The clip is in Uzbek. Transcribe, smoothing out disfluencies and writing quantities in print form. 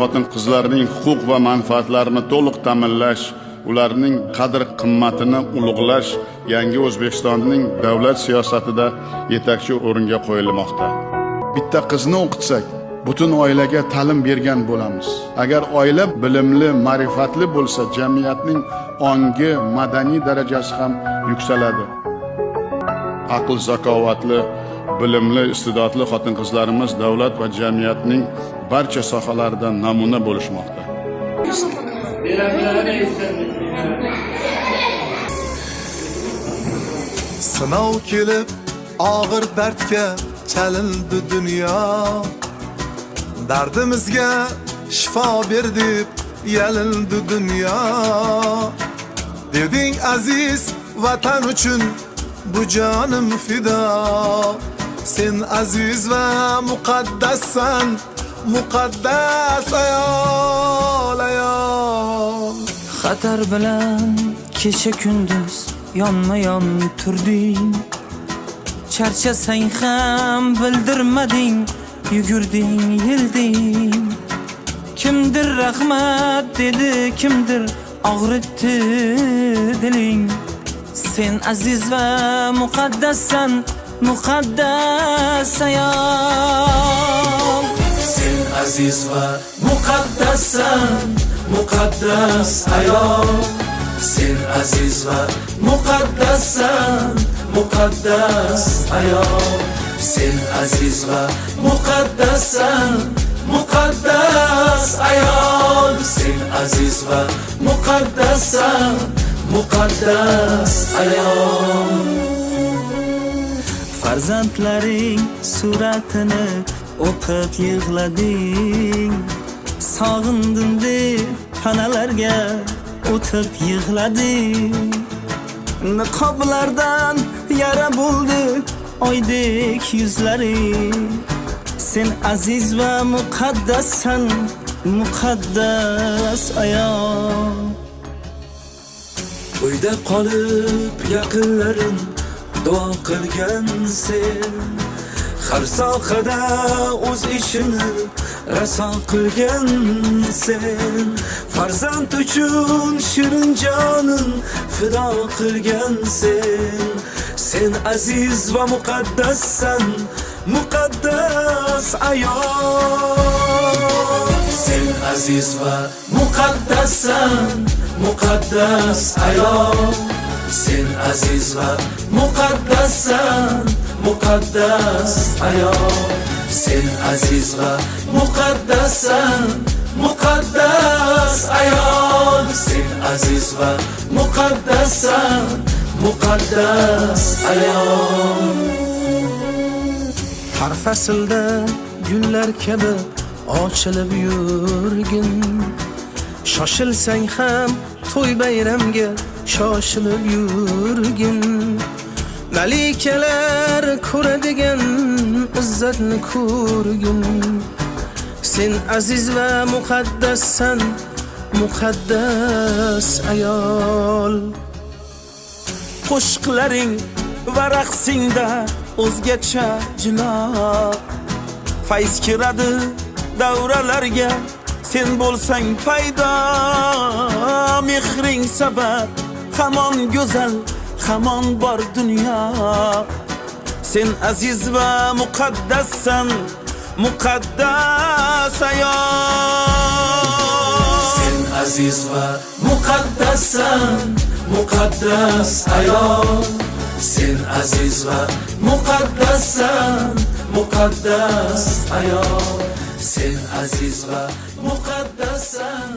xotin-qizlarning huquq va manfaatlarini to'liq ta'minlash, ularning qadr-qimmatini ulug'lash yangi O'zbekistonning davlat siyosatida yetakchi o'ringa qo'yilmoqda. Bitta qizni o'qitsak, butun oilaga ta'lim bergan bo'lamiz. Agar oila bilimli, ma'rifatli bo'lsa, jamiyatning ongi, madaniy darajasi ham yuksaladi. Aql zakovatli, bilimli, iste'dodli xotin-qizlarimiz davlat va jamiyatning barcha sohalarida namuna bo'lishmoqda. Sinov kelib og'ir dardga chalindi dunyo, dardimizga shifo ber deb yalindi dunyo. Deding aziz vatan uchun bu jonim fido, sen aziz va muqaddassan, muqaddas ayol, ayol. Xatar bilan kecha kunduz yonma-yon turding, charchasang ham bildirmading, yugurding, yilding. Kimdir rahmat dedi, kimdir og'ritdi diling. Sen aziz va muqaddassan, muqaddas ayol. Sen aziz va muqaddassan, muqaddas ayol. Sen aziz va muqaddassan, muqaddas ayol. Sen aziz va muqaddassan, muqaddas ayol. Sen aziz va muqaddassan, muqaddas ayol. Farzandlaring suratini o'qib yig'lading, sog'indim deb panalarga o'tib yig'lading. Niqoblardan yara bo'ldi oydek yuzlaring. Sen aziz va muqaddassan, muqaddas ayol. Uyda qolib yaqinlarim duo qilgan sen, har sohada o'z ishini raso qilgan sen. Farzand uchun shirin jonin fido qilgan sen. Sen aziz va muqaddassan, muqaddas ayol. Sen aziz va muqaddassan, muqaddas ayol. Sen aziz va muqaddassan, muqaddas ayol. Sen aziz va muqaddassan, muqaddas ayol. Sen aziz va muqaddassan, muqaddas ayol. Har faslda gullar kabi ochilib yurgin, shoshilsang ham to'y bayramga shoshilib yurgin. Malikalar ko'radigan izzatni ko'rgin. Sen aziz va muqaddassan, muqaddas ayol. Qo'shiqlaring va raqsingda o'zgacha jilo, fayz kiradi davralarga sen bo'lsang paydo. Mehring sabab hamon go'zal, hamon bor dunyo. Sen aziz va muqaddassan, muqaddas ayol. Sen aziz va muqaddassan, muqaddas ayol. Sen aziz va muqaddassan, muqaddas ayol. Sen aziz va muqaddassan.